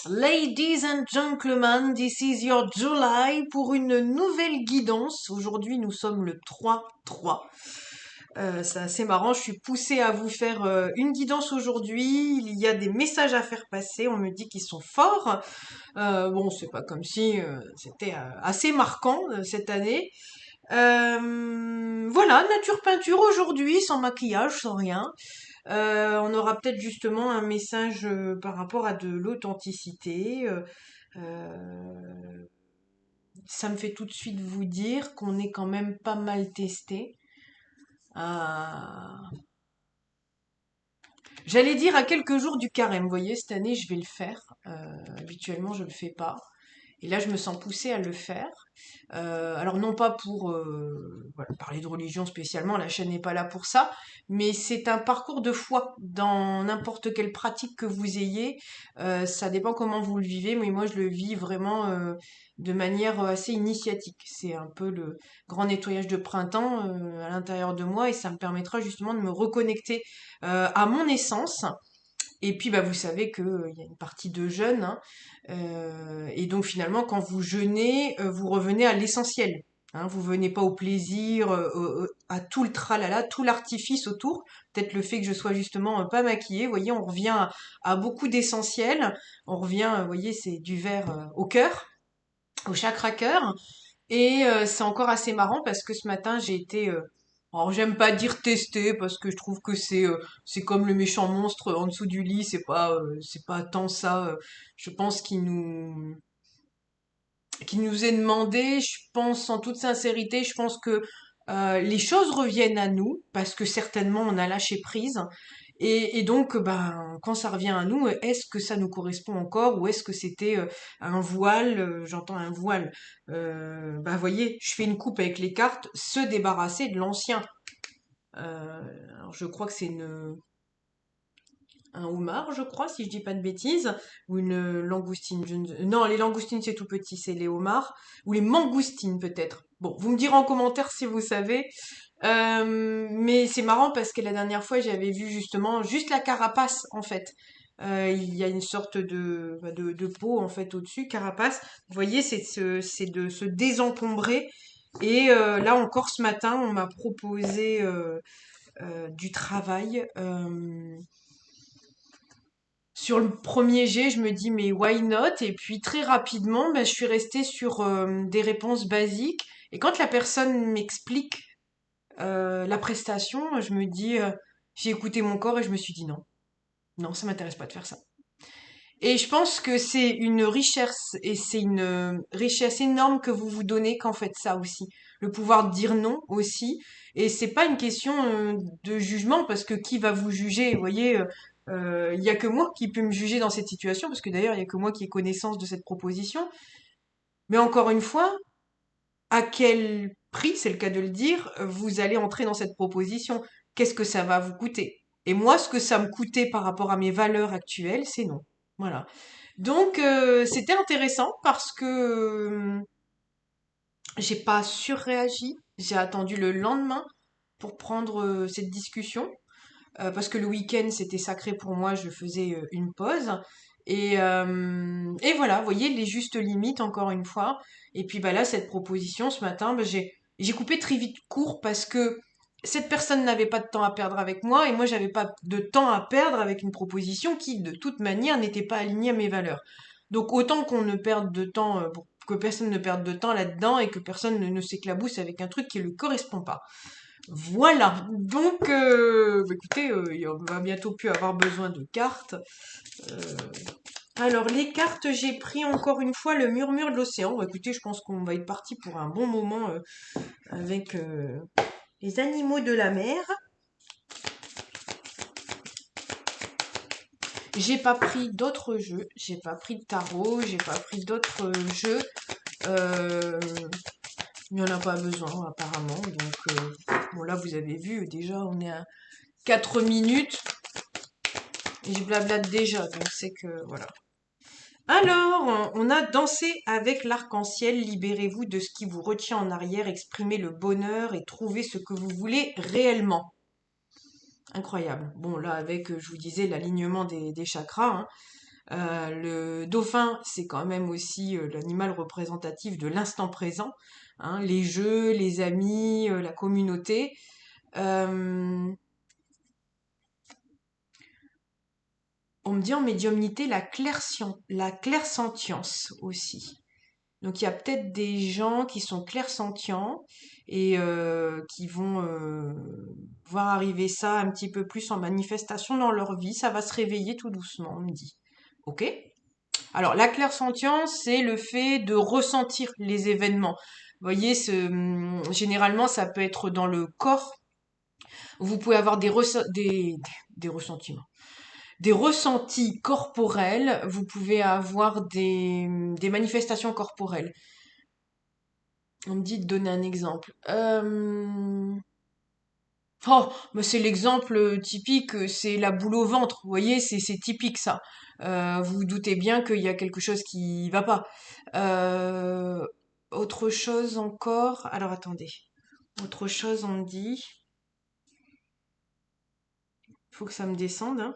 Ladies and gentlemen, this is your July pour une nouvelle guidance. Aujourd'hui, nous sommes le 3-3. C'est assez marrant, je suis poussée à vous faire une guidance aujourd'hui. Il y a des messages à faire passer, on me dit qu'ils sont forts. Bon, c'est pas comme si c'était assez marquant cette année. Voilà, nature peinture aujourd'hui, sans maquillage, sans rien. On aura peut-être justement un message par rapport à de l'authenticité. Euh, Ça me fait tout de suite vous dire qu'on est quand même pas mal testé. à- J'allais dire à quelques jours du carême. Vous voyez, cette année, je vais le faire. Habituellement, je le fais pas. Et là, je me sens poussée à le faire. Alors non pas pour voilà, parler de religion spécialement, la chaîne n'est pas là pour ça, mais c'est un parcours de foi dans n'importe quelle pratique que vous ayez. Ça dépend comment vous le vivez, mais moi je le vis vraiment de manière assez initiatique. C'est un peu le grand nettoyage de printemps à l'intérieur de moi et ça me permettra justement de me reconnecter à mon essence. Et puis, bah, vous savez qu'il y a une partie de jeûne, hein, et donc finalement, quand vous jeûnez, vous revenez à l'essentiel. Hein, vous venez pas au plaisir, à tout le tralala, tout l'artifice autour. Peut-être le fait que je sois justement pas maquillée. Vous voyez, on revient à beaucoup d'essentiel. On revient, vous voyez, c'est du verre au cœur, au chakra cœur. Et c'est encore assez marrant parce que ce matin, j'ai été, alors j'aime pas dire tester parce que je trouve que c'est comme le méchant monstre en dessous du lit, c'est pas tant ça. Je pense qu'il nous est demandé. Je pense en toute sincérité, je pense que les choses reviennent à nous parce que certainement on a lâché prise. Et donc, ben, quand ça revient à nous, est-ce que ça nous correspond encore ou est-ce que c'était un voile, j'entends un voile, ben, voyez, je fais une coupe avec les cartes, se débarrasser de l'ancien. Alors je crois que c'est un homard, je crois, si je dis pas de bêtises, ou une langoustine. Non, les langoustines c'est tout petit, c'est les homards, ou les mangoustines peut-être. Bon, vous me direz en commentaire si vous savez. Mais c'est marrant parce que la dernière fois, j'avais vu justement juste la carapace, en fait. Il y a une sorte de peau, en fait, au-dessus, carapace. Vous voyez, c'est de se désencombrer. Et là encore, ce matin, on m'a proposé du travail. Sur le premier jet, je me dis, mais why not? Et puis très rapidement, ben, je suis restée sur des réponses basiques. Et quand la personne m'explique la prestation, je me dis, j'ai écouté mon corps et je me suis dit non, non, ça m'intéresse pas de faire ça. Et je pense que c'est une richesse et c'est une richesse énorme que vous vous donnez quand faites ça aussi. Le pouvoir de dire non aussi. Et c'est pas une question de jugement parce que qui va vous juger? Vous voyez, il y a que moi qui peut me juger dans cette situation parce que d'ailleurs il y a que moi qui ai connaissance de cette proposition. Mais encore une fois, à quel prix, c'est le cas de le dire, vous allez entrer dans cette proposition? Qu'est-ce que ça va vous coûter? Et moi, ce que ça me coûtait par rapport à mes valeurs actuelles, c'est non. Voilà. Donc, c'était intéressant parce que j'ai pas surréagi. J'ai attendu le lendemain pour prendre cette discussion. Parce que le week-end, c'était sacré pour moi, je faisais une pause. Et voilà, vous voyez, les justes limites, encore une fois. Et puis bah là, cette proposition, ce matin, bah, j'ai coupé très vite court parce que cette personne n'avait pas de temps à perdre avec moi et moi, j'avais pas de temps à perdre avec une proposition qui, de toute manière, n'était pas alignée à mes valeurs. Donc autant qu'on ne perde de temps, pour que personne ne perde de temps là-dedans et que personne ne s'éclabousse avec un truc qui ne lui correspond pas. Voilà, donc bah, écoutez, on va bientôt plus avoir besoin de cartes. Euh, alors les cartes, j'ai pris encore une fois le murmure de l'océan. Bah, écoutez, je pense qu'on va être parti pour un bon moment avec les animaux de la mer. J'ai pas pris d'autres jeux, j'ai pas pris de tarot, j'ai pas pris d'autres jeux. Euh, il n'y en a pas besoin apparemment. Donc bon là vous avez vu, déjà on est à 4 minutes. Et je blablate déjà, donc c'est que voilà. Alors, on a dansé avec l'arc-en-ciel, libérez-vous de ce qui vous retient en arrière, exprimez le bonheur et trouvez ce que vous voulez réellement. Incroyable. Bon, là, avec, je vous disais, l'alignement des chakras, hein. Le dauphin, c'est quand même aussi l'animal représentatif de l'instant présent, hein, les jeux, les amis, la communauté. Euh, on me dit en médiumnité la clairsentience aussi. Donc il y a peut-être des gens qui sont clairsentients et qui vont voir arriver ça un petit peu plus en manifestation dans leur vie. Ça va se réveiller tout doucement, on me dit. Ok? Alors la clairsentience, c'est le fait de ressentir les événements. Vous voyez, généralement, ça peut être dans le corps. Vous pouvez avoir des ressentiments, des ressentis corporels. Vous pouvez avoir des manifestations corporelles. On me dit de donner un exemple. Oh, mais c'est l'exemple typique, c'est la boule au ventre. Vous voyez, c'est typique ça. Vous vous doutez bien qu'il y a quelque chose qui va pas. Euh, autre chose encore. Alors attendez. Autre chose, on me dit. Faut que ça me descende, hein.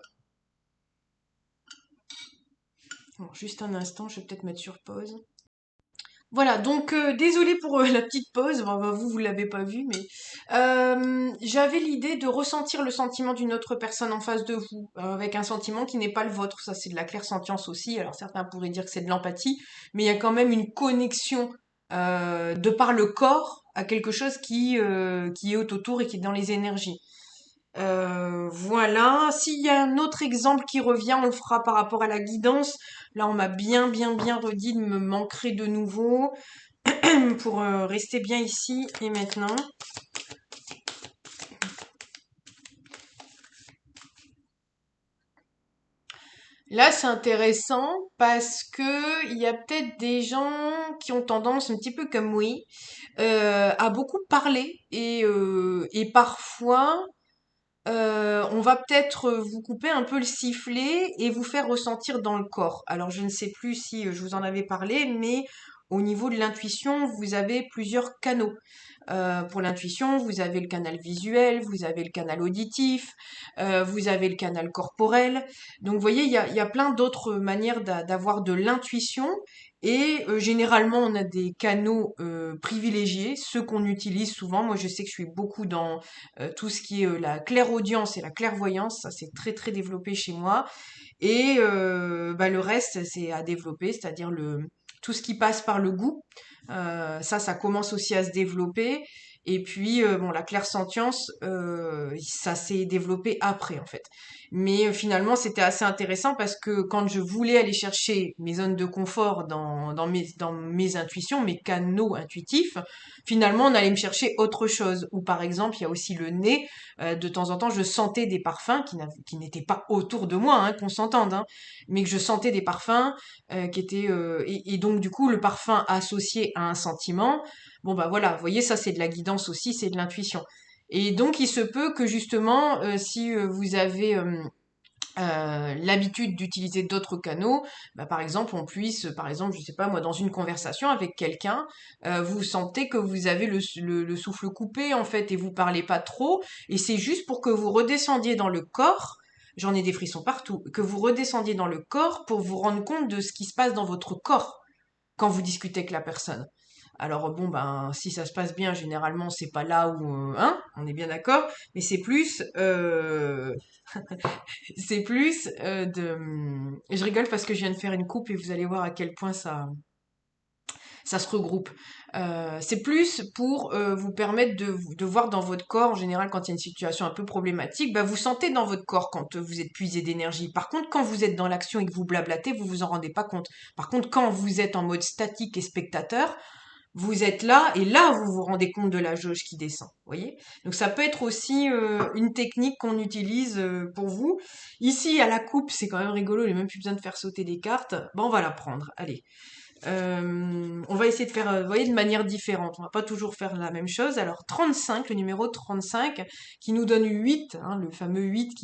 Bon, juste un instant, je vais peut-être mettre sur pause. Voilà, donc désolée pour la petite pause, bon, bah, vous l'avez pas vu, mais j'avais l'idée de ressentir le sentiment d'une autre personne en face de vous, avec un sentiment qui n'est pas le vôtre. Ça, c'est de la clairsentience aussi. Alors certains pourraient dire que c'est de l'empathie, mais il y a quand même une connexion de par le corps à quelque chose qui est autour et qui est dans les énergies. Voilà. S'il y a un autre exemple qui revient, on le fera par rapport à la guidance. Là, on m'a bien redit de me manquer de nouveau pour rester bien ici et maintenant. Là, c'est intéressant parce que il y a peut-être des gens qui ont tendance, un petit peu comme oui, à beaucoup parler et parfois on va peut-être vous couper un peu le sifflet et vous faire ressentir dans le corps. Alors, je ne sais plus si je vous en avais parlé, mais au niveau de l'intuition, vous avez plusieurs canaux. Pour l'intuition, vous avez le canal visuel, vous avez le canal auditif, vous avez le canal corporel. Donc, vous voyez, il y a plein d'autres manières d'avoir de l'intuition. Et généralement, on a des canaux privilégiés, ceux qu'on utilise souvent. Moi, je sais que je suis beaucoup dans tout ce qui est la clairaudience et la clairvoyance. Ça, c'est très très développé chez moi. Et bah, le reste, c'est à développer, c'est-à-dire tout ce qui passe par le goût. Ça commence aussi à se développer. Et puis, bon, la clairsentience, ça s'est développé après, en fait. Mais finalement, c'était assez intéressant parce que quand je voulais aller chercher mes zones de confort dans mes intuitions, mes canaux intuitifs, finalement, on allait me chercher autre chose. Ou par exemple, il y a aussi le nez. De temps en temps, je sentais des parfums qui n'étaient pas autour de moi, hein, qu'on s'entende, hein, mais que je sentais des parfums qui étaient et donc du coup le parfum associé à un sentiment. Bon bah voilà, vous voyez ça c'est de la guidance aussi, c'est de l'intuition. Et donc il se peut que justement si vous avez l'habitude d'utiliser d'autres canaux, bah, par exemple, on puisse, par exemple, je sais pas moi, dans une conversation avec quelqu'un, vous sentez que vous avez le souffle coupé en fait et vous parlez pas trop, et c'est juste pour que vous redescendiez dans le corps. J'en ai des frissons partout. Que vous redescendiez dans le corps pour vous rendre compte de ce qui se passe dans votre corps quand vous discutez avec la personne. Alors bon ben si ça se passe bien, généralement c'est pas là où hein, on est bien d'accord, mais c'est plus. Je rigole parce que je viens de faire une coupe et vous allez voir à quel point ça se regroupe. C'est plus pour vous permettre de voir dans votre corps, en général, quand il y a une situation un peu problématique, bah, vous sentez dans votre corps quand vous êtes puisé d'énergie. Par contre, quand vous êtes dans l'action et que vous blablatez, vous vous en rendez pas compte. Par contre, quand vous êtes en mode statique et spectateur, vous êtes là et là vous vous rendez compte de la jauge qui descend, vous voyez. Donc ça peut être aussi une technique qu'on utilise pour vous. Ici à la coupe, c'est quand même rigolo, il n'y a même plus besoin de faire sauter des cartes. Bon, on va la prendre, allez. On va essayer de faire, vous voyez, de manière différente. On va pas toujours faire la même chose. Alors 35, le numéro 35, qui nous donne 8, hein, le fameux 8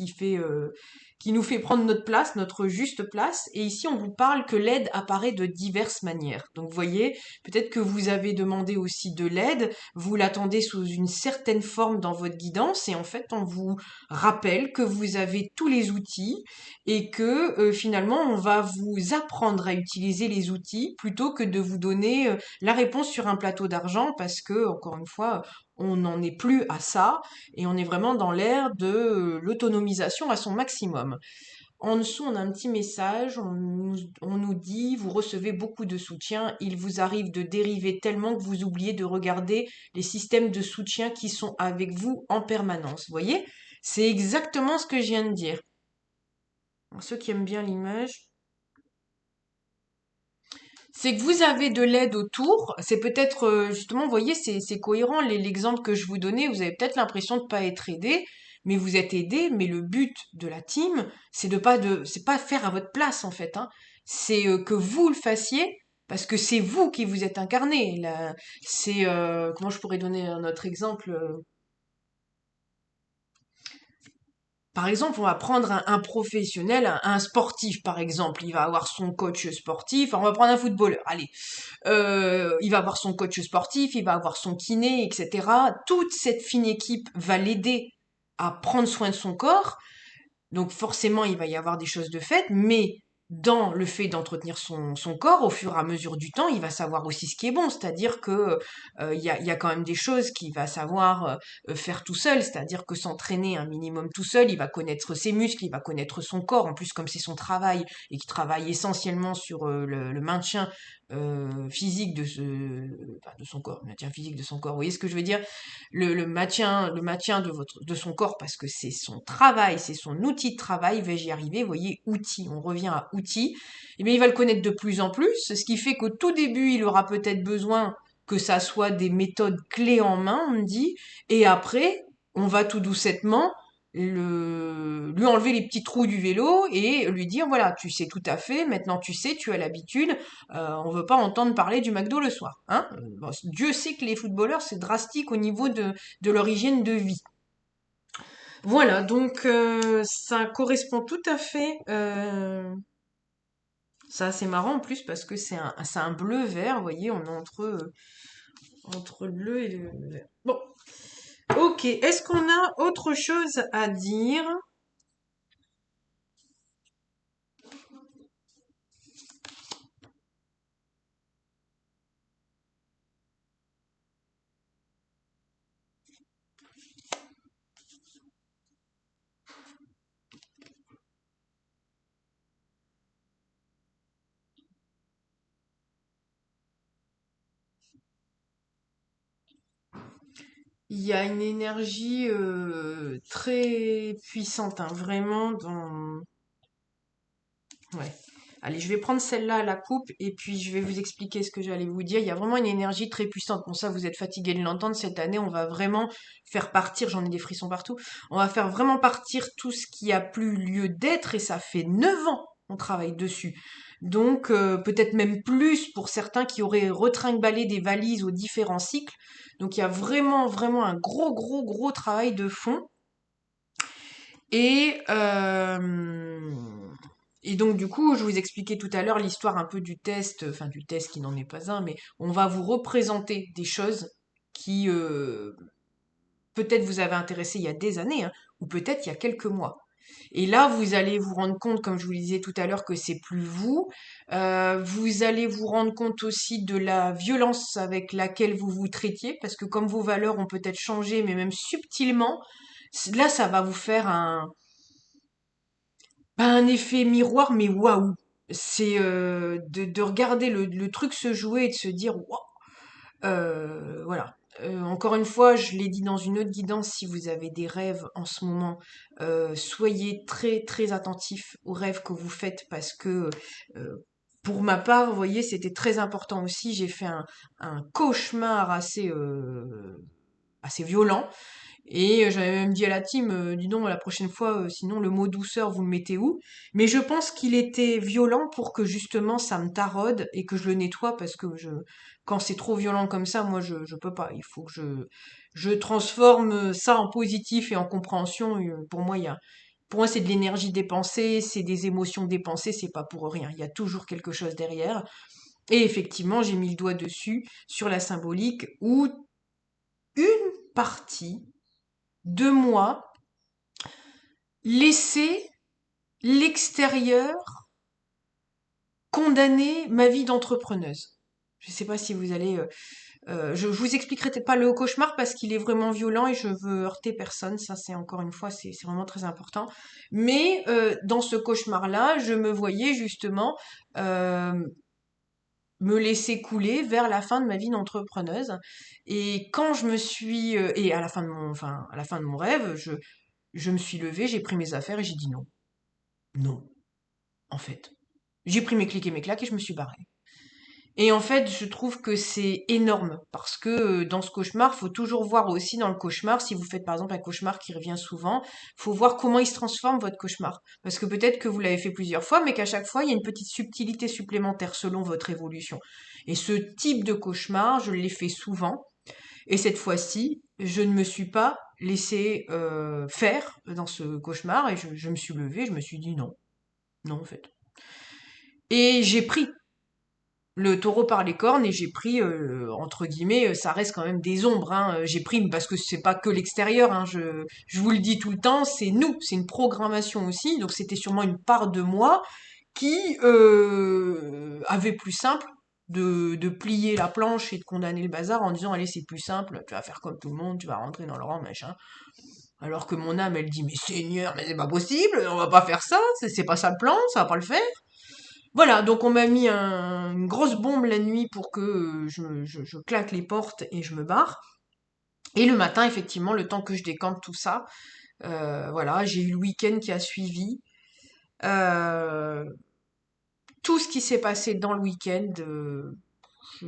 qui nous fait prendre notre place, notre juste place. Et ici, on vous parle que l'aide apparaît de diverses manières. Donc, vous voyez, peut-être que vous avez demandé aussi de l'aide, vous l'attendez sous une certaine forme dans votre guidance, et en fait, on vous rappelle que vous avez tous les outils et que finalement, on va vous apprendre à utiliser les outils plutôt que de vous donner la réponse sur un plateau d'argent parce que, encore une fois, on n'en est plus à ça et on est vraiment dans l'ère de l'autonomisation à son maximum. En dessous, on a un petit message, on nous dit, vous recevez beaucoup de soutien, il vous arrive de dériver tellement que vous oubliez de regarder les systèmes de soutien qui sont avec vous en permanence. Vous voyez? C'est exactement ce que je viens de dire. Alors, ceux qui aiment bien l'image, c'est que vous avez de l'aide autour. C'est peut-être, justement, vous voyez, c'est cohérent. L'exemple que je vous donnais, vous avez peut-être l'impression de pas être aidé, mais vous êtes aidé. Mais le but de la team, c'est pas faire à votre place, en fait, hein. C'est que vous le fassiez parce que c'est vous qui vous êtes incarné. C'est, comment je pourrais donner un autre exemple? Par exemple, on va prendre un professionnel, un sportif, par exemple. Il va avoir son coach sportif. Enfin, on va prendre un footballeur. Allez. Il va avoir son coach sportif, il va avoir son kiné, etc. Toute cette fine équipe va l'aider à prendre soin de son corps. Donc forcément, il va y avoir des choses de faites, mais dans le fait d'entretenir son corps, au fur et à mesure du temps, il va savoir aussi ce qui est bon. C'est-à-dire que il y a quand même des choses qu'il va savoir faire tout seul. C'est-à-dire que s'entraîner un minimum tout seul, il va connaître ses muscles, il va connaître son corps. En plus, comme c'est son travail et qu'il travaille essentiellement sur le maintien physique enfin, de son corps, le maintien physique de son corps. Vous voyez ce que je veux dire? Le maintien de son corps parce que c'est son travail, c'est son outil de travail, vais-je y arriver, vous voyez, outil, on revient à outil, et bien il va le connaître de plus en plus, ce qui fait qu'au tout début, il aura peut-être besoin que ça soit des méthodes clés en main, on me dit, et après, on va tout doucettement lui enlever les petits trous du vélo et lui dire, voilà, tu sais tout à fait, maintenant tu sais, tu as l'habitude, on veut pas entendre parler du McDo le soir, hein. Bon, Dieu sait que les footballeurs, c'est drastique au niveau de leur hygiène de vie. Voilà, donc ça correspond tout à fait. Ça, c'est marrant en plus parce que c'est un bleu-vert, vous voyez, on est entre le bleu et le vert. Bon, ok, est-ce qu'on a autre chose à dire? Il y a une énergie très puissante, hein, vraiment dans... Ouais. Allez, je vais prendre celle-là à la coupe et puis je vais vous expliquer ce que j'allais vous dire. Il y a vraiment une énergie très puissante. Bon, ça, vous êtes fatigué de l'entendre. Cette année, on va vraiment faire partir, j'en ai des frissons partout, on va faire vraiment partir tout ce qui a plus lieu d'être et ça fait 9 ans qu'on travaille dessus. Donc, peut-être même plus pour certains qui auraient retrinqué des valises aux différents cycles. Donc, il y a vraiment, vraiment un gros, gros, gros travail de fond. Et, et donc, du coup, je vous expliquais tout à l'heure l'histoire un peu du test, enfin du test qui n'en est pas un, mais on va vous représenter des choses qui peut-être vous avez intéressé il y a des années, hein, ou peut-être il y a quelques mois. Et là, vous allez vous rendre compte, comme je vous le disais tout à l'heure, que c'est plus vous. Vous allez vous rendre compte aussi de la violence avec laquelle vous vous traitiez, parce que comme vos valeurs ont peut-être changé, mais même subtilement, là, ça va vous faire pas un effet miroir, mais waouh! C'est de regarder le truc se jouer et de se dire waouh! Voilà. Encore une fois, je l'ai dit dans une autre guidance, si vous avez des rêves en ce moment, soyez très très attentifs aux rêves que vous faites parce que pour ma part, vous voyez, c'était très important aussi. J'ai fait un cauchemar assez violent et j'avais même dit à la team, dis donc, la prochaine fois, sinon le mot douceur, vous le mettez où? Mais je pense qu'il était violent pour que justement ça me taraude et que je le nettoie parce que quand c'est trop violent comme ça, moi je peux pas. Il faut que je transforme ça en positif et en compréhension. Pour moi, Pour moi, c'est de l'énergie dépensée, c'est des émotions dépensées, c'est pas pour rien. Il y a toujours quelque chose derrière. Et effectivement, j'ai mis le doigt dessus sur la symbolique où une partie de moi laissait l'extérieur condamner ma vie d'entrepreneuse. Je ne sais pas si vous allez je vous expliquerai peut-être pas le cauchemar parce qu'il est vraiment violent et je veux heurter personne. Ça, c'est encore une fois, c'est vraiment très important. Mais dans ce cauchemar-là, je me voyais justement euh, me laisser couler vers la fin de ma vie d'entrepreneuse. Et quand je me suis et à la fin de enfin à la fin de mon rêve, je me suis levée, j'ai pris mes affaires et j'ai dit non, non, en fait. J'ai pris mes clics et mes claques et je me suis barrée. Et en fait, je trouve que c'est énorme parce que dans ce cauchemar, faut toujours voir aussi dans le cauchemar, si vous faites par exemple un cauchemar qui revient souvent, faut voir comment il se transforme votre cauchemar. Parce que peut-être que vous l'avez fait plusieurs fois, mais qu'à chaque fois, il y a une petite subtilité supplémentaire selon votre évolution. Et ce type de cauchemar, je l'ai fait souvent. Et cette fois-ci, je ne me suis pas laissé faire dans ce cauchemar et je me suis levée, je me suis dit non, non en fait. Et j'ai pris le taureau par les cornes et j'ai pris entre guillemets ça reste quand même des ombres hein. J'ai pris parce que c'est pas que l'extérieur hein, je vous le dis tout le temps, c'est nous, c'est une programmation aussi, donc c'était sûrement une part de moi qui avait plus simple de plier la planche et de condamner le bazar en disant allez c'est plus simple, tu vas faire comme tout le monde, tu vas rentrer dans le rang machin, alors que mon âme elle dit mais Seigneur mais c'est pas possible, on va pas faire ça, c'est pas ça le plan, ça va pas le faire. Voilà, donc on m'a mis une grosse bombe la nuit pour que je claque les portes et je me barre. Et le matin, effectivement, le temps que je décante tout ça, voilà, j'ai eu le week-end qui a suivi. Euh, tout ce qui s'est passé dans le week-end, je-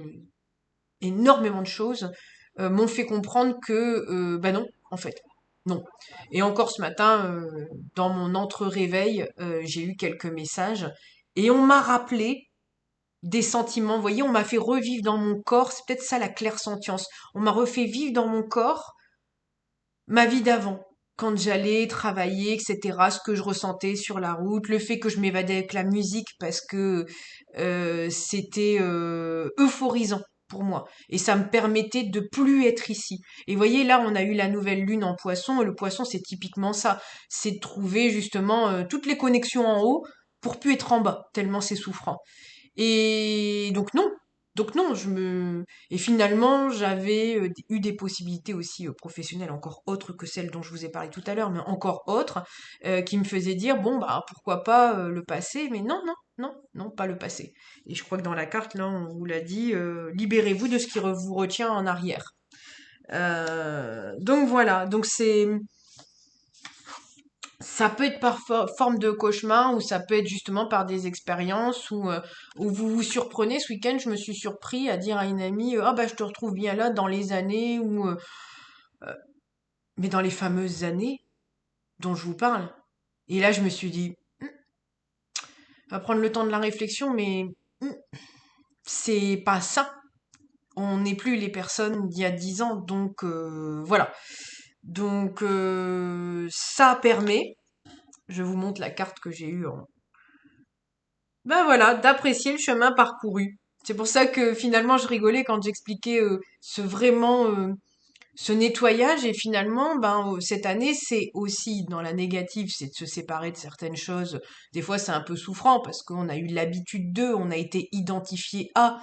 énormément de choses, m'ont fait comprendre que, bah non, en fait, non. Et encore ce matin, dans mon entre-réveil, j'ai eu quelques messages et on m'a rappelé des sentiments. Vous voyez, on m'a fait revivre dans mon corps, c'est peut-être ça la clairsentience. On m'a refait vivre dans mon corps ma vie d'avant. Quand j'allais travailler, etc., ce que je ressentais sur la route, le fait que je m'évadais avec la musique parce que c'était euphorisant pour moi. Et ça me permettait de plus être ici. Et vous voyez, là, on a eu la nouvelle lune en poisson, et le poisson, c'est typiquement ça. C'est de trouver justement toutes les connexions en haut pour plus être en bas, tellement c'est souffrant. Et donc non. Donc non, et finalement, j'avais eu des possibilités aussi professionnelles encore autres que celles dont je vous ai parlé tout à l'heure, mais encore autres, qui me faisaient dire, bon, bah, pourquoi pas le passé, mais non, non, non, non, pas le passé. Et je crois que dans la carte, là, on vous l'a dit, libérez-vous de ce qui vous retient en arrière. Donc voilà, donc ça peut être par forme de cauchemar ou ça peut être justement par des expériences où vous vous surprenez. Ce week-end, je me suis surpris à dire à une amie, ah bah je te retrouve bien là dans les années mais dans les fameuses années dont je vous parle. Et là, je me suis dit, va prendre le temps de la réflexion, mais hum, c'est pas ça. On n'est plus les personnes d'il y a 10 ans, donc voilà. Donc ça permet, je vous montre la carte que j'ai eue ben voilà, d'apprécier le chemin parcouru. C'est pour ça que finalement je rigolais quand j'expliquais ce nettoyage et finalement cette année c'est aussi dans la négative, c'est de se séparer de certaines choses. Des fois c'est un peu souffrant parce qu'on a eu l'habitude d'eux, on a été identifié à.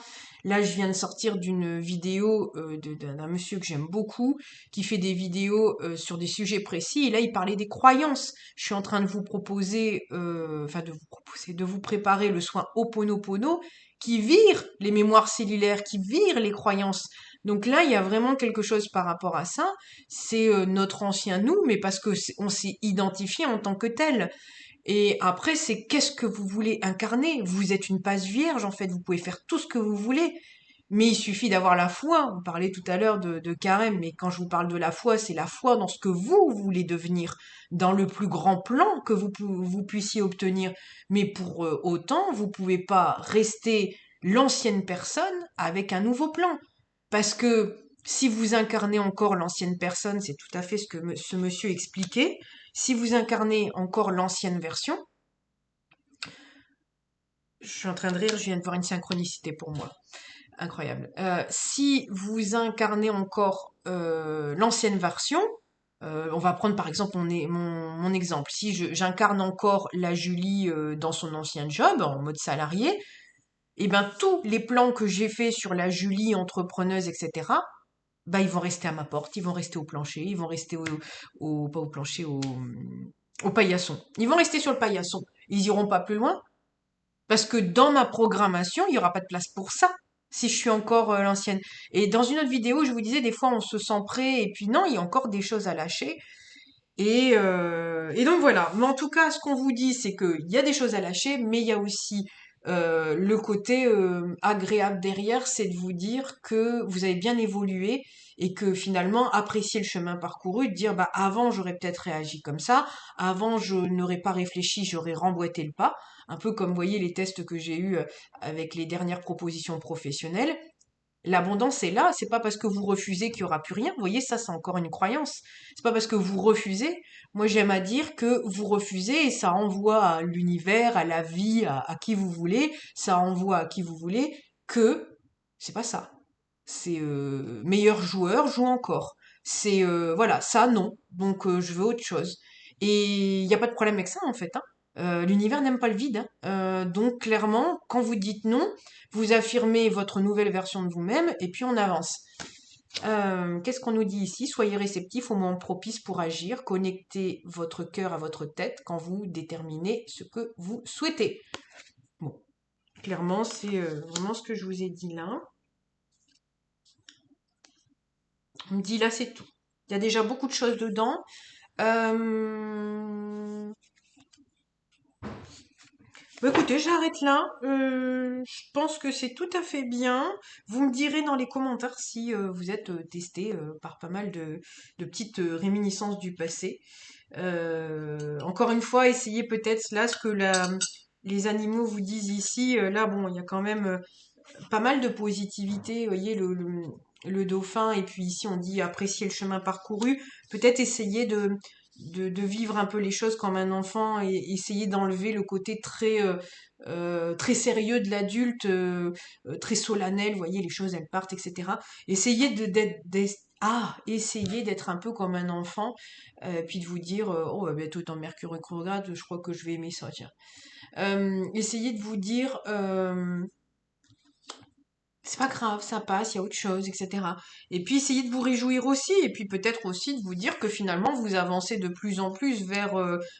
Là je viens de sortir d'une vidéo d'un monsieur que j'aime beaucoup qui fait des vidéos sur des sujets précis et là il parlait des croyances. Je suis en train de vous proposer de vous préparer le soin Ho'oponopono qui vire les mémoires cellulaires, qui vire les croyances. Donc là, il y a vraiment quelque chose par rapport à ça. C'est notre ancien nous, mais parce que on s'est identifié en tant que tel. Et après, c'est qu'est-ce que vous voulez incarner? Vous êtes une passe vierge, en fait. Vous pouvez faire tout ce que vous voulez. Mais il suffit d'avoir la foi. On parlait tout à l'heure de carême, mais quand je vous parle de la foi, c'est la foi dans ce que vous voulez devenir, dans le plus grand plan que vous puissiez obtenir. Mais pour autant, vous pouvez pas rester l'ancienne personne avec un nouveau plan. Parce que si vous incarnez encore l'ancienne personne, c'est tout à fait ce que ce monsieur expliquait, Si vous incarnez encore l'ancienne version, je suis en train de rire, je viens de voir une synchronicité pour moi. Incroyable. Si vous incarnez encore l'ancienne version, on va prendre par exemple mon exemple. Si j'incarne encore la Julie dans son ancien job, en mode salarié, et ben tous les plans que j'ai faits sur la Julie entrepreneuse, etc., bah ils vont rester à ma porte, ils vont rester au plancher, ils vont rester pas au plancher, au paillasson. Ils vont rester sur le paillasson. Ils iront pas plus loin parce que dans ma programmation, il y aura pas de place pour ça si je suis encore l'ancienne. Et dans une autre vidéo, je vous disais, des fois, on se sent prêt et puis non, il y a encore des choses à lâcher. Et donc voilà. Mais en tout cas, ce qu'on vous dit, c'est qu'il y a des choses à lâcher, mais il y a aussi le côté agréable derrière, c'est de vous dire que vous avez bien évolué et que finalement, apprécier le chemin parcouru, de dire, bah, avant, j'aurais peut-être réagi comme ça, avant, je n'aurais pas réfléchi, j'aurais remboîté le pas, un peu comme, vous voyez, les tests que j'ai eus avec les dernières propositions professionnelles. L'abondance est là, c'est pas parce que vous refusez qu'il y aura plus rien. Vous voyez, ça, c'est encore une croyance. C'est pas parce que vous refusez. Moi, j'aime à dire que vous refusez et ça envoie à l'univers, à la vie, à qui vous voulez, ça envoie à qui vous voulez que c'est pas ça. C'est meilleur joueur, joue encore. C'est voilà, ça non. Donc je veux autre chose. Et il n'y a pas de problème avec ça en fait, hein. L'univers n'aime pas le vide, hein. Donc clairement, quand vous dites non, vous affirmez votre nouvelle version de vous-même et puis on avance. Qu'est-ce qu'on nous dit ici? Soyez réceptifs au moment propice pour agir. Connectez votre cœur à votre tête quand vous déterminez ce que vous souhaitez. Bon, clairement, c'est vraiment ce que je vous ai dit là. On me dit là, c'est tout. Il y a déjà beaucoup de choses dedans. Bah, écoutez, j'arrête là. Je pense que c'est tout à fait bien. Vous me direz dans les commentaires si vous êtes testé par pas mal de petites réminiscences du passé. Encore une fois, essayez peut-être là ce que les animaux vous disent ici. Là, bon, il y a quand même pas mal de positivité. Vous voyez, le dauphin, et puis ici on dit apprécier le chemin parcouru. Peut-être essayer de vivre un peu les choses comme un enfant et essayer d'enlever le côté très sérieux de l'adulte, très solennel. Vous voyez, les choses elles partent, etc. Essayez essayer d'être un peu comme un enfant, puis de vous dire, oh, bah, bientôt dans Mercure rétrograde, je crois que je vais aimer ça, tiens. Essayez de vous dire, c'est pas grave, ça passe, il y a autre chose, etc. Et puis essayez de vous réjouir aussi, et puis peut-être aussi de vous dire que finalement vous avancez de plus en plus vers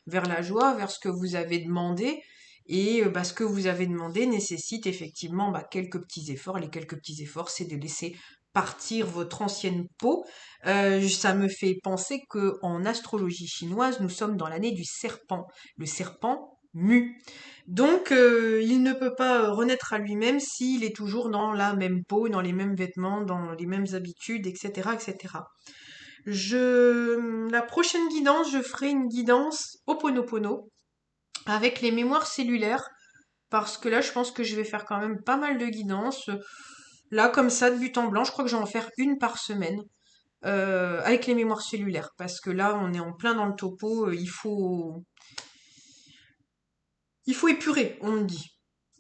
la joie, vers ce que vous avez demandé. Et bah, ce que vous avez demandé nécessite effectivement bah, quelques petits efforts. Les quelques petits efforts, c'est de laisser partir votre ancienne peau. Ça me fait penser que en astrologie chinoise, nous sommes dans l'année du serpent. Le serpent mue. Donc, il ne peut pas renaître à lui-même s'il est toujours dans la même peau, dans les mêmes vêtements, dans les mêmes habitudes, etc., etc. La prochaine guidance, je ferai une guidance Ho'oponopono avec les mémoires cellulaires, parce que là, je pense que je vais faire quand même pas mal de guidances. Là, comme ça, de but en blanc, je crois que je vais en faire une par semaine. Avec les mémoires cellulaires, parce que là, on est en plein dans le topo, il faut épurer, on me dit.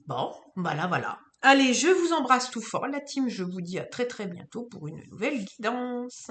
Bon, voilà, voilà. Allez, je vous embrasse tout fort, la team. Je vous dis à très très bientôt pour une nouvelle guidance.